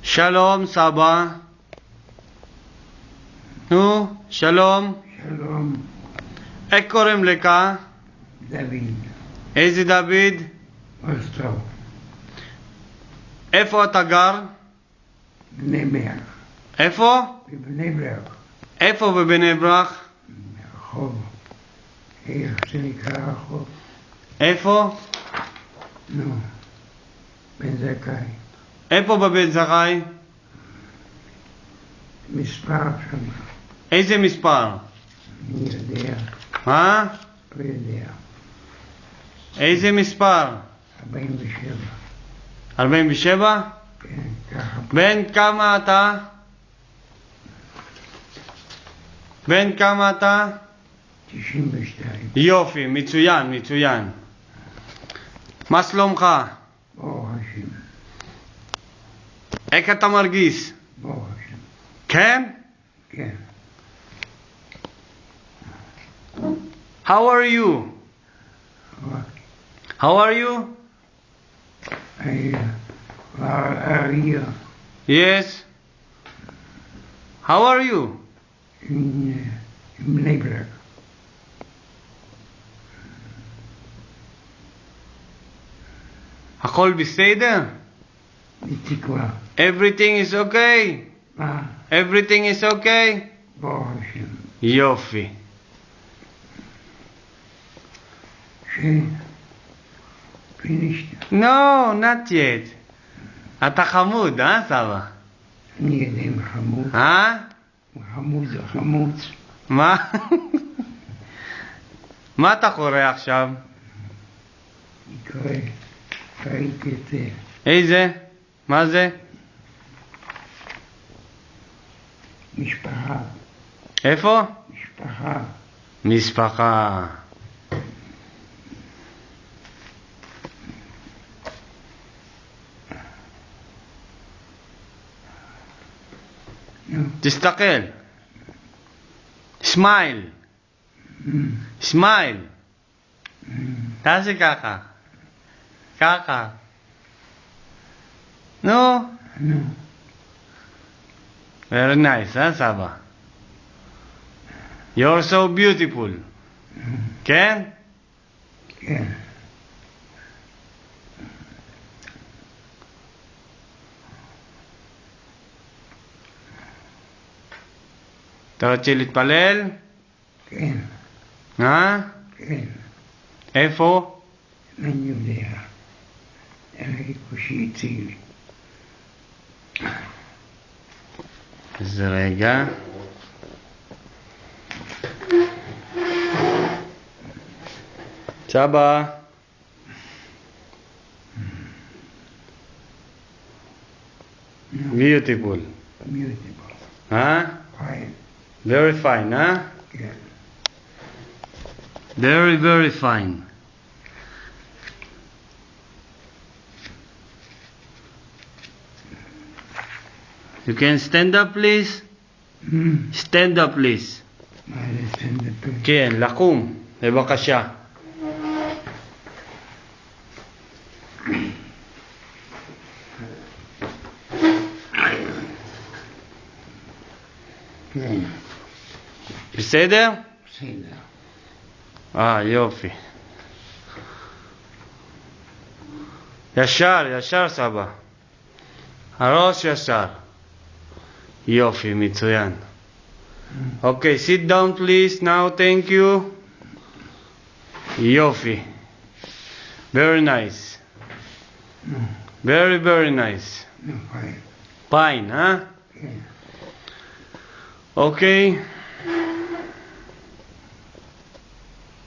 שלום, סבא. נו, שלום. שלום, איך קוראים לך? דוד, איזה דוד? אוסטרו, איפה אתה גר? בני ברק, איפה? בבני ברק, איפה בבני ברק? רחוב, איך זה נקרא רחוב? איפה? נו, בן זכאי, איפה בבית זכאי? מספר שם, איזה מספר? אני יודע, אה? לא יודע, איזה מספר? 47, 47? כן, ככה, בן כמה אתה? בן כמה אתה? 92, יופי, מצוין, מצוין. מה שלומך? ברוך השם, איך אתה מרגיש? ברוך השם, כן? כן, How are you? אבל How are you? אריה, Yes. How are you? עם בני ברק, הכל בסדר? בתקווה, Everything is okay? מה? Everything is okay? ברוך השם, יופי. finished. No, not yet. אתה חמוד, סבא? אני יודע אם חמוד, אה? חמוד זה חמוץ. מה? מה אתה קורא עכשיו? ראיתי את זה, איזה? מה זה? משפחה, איפה? משפחה, משפחה. נו, תסתכל. סמייל. סמייל. תעשה ככה. ככה. נו. נו, Very nice, סבא? You're so beautiful. כן? כן, אתה רוצה להתפלל? כן, אה? כן, איפה? אני יודע, איפה שהציל, איזה רגע. סבא. Beautiful. beautiful, אה? fine, Very fine, אה? כן, Very, very fine. You can stand up, please? Stand up, please. מה לסנד פה, כן, לקום, בבקשה. כן, בסדר? בסדר, יופי. ישר, ישר סבא. הראש ישר. יופי, מצוין. Okay, sit down please now, thank you. יופי. Very nice. Very, very nice. נו, fine, Fine, huh? כן. Okay.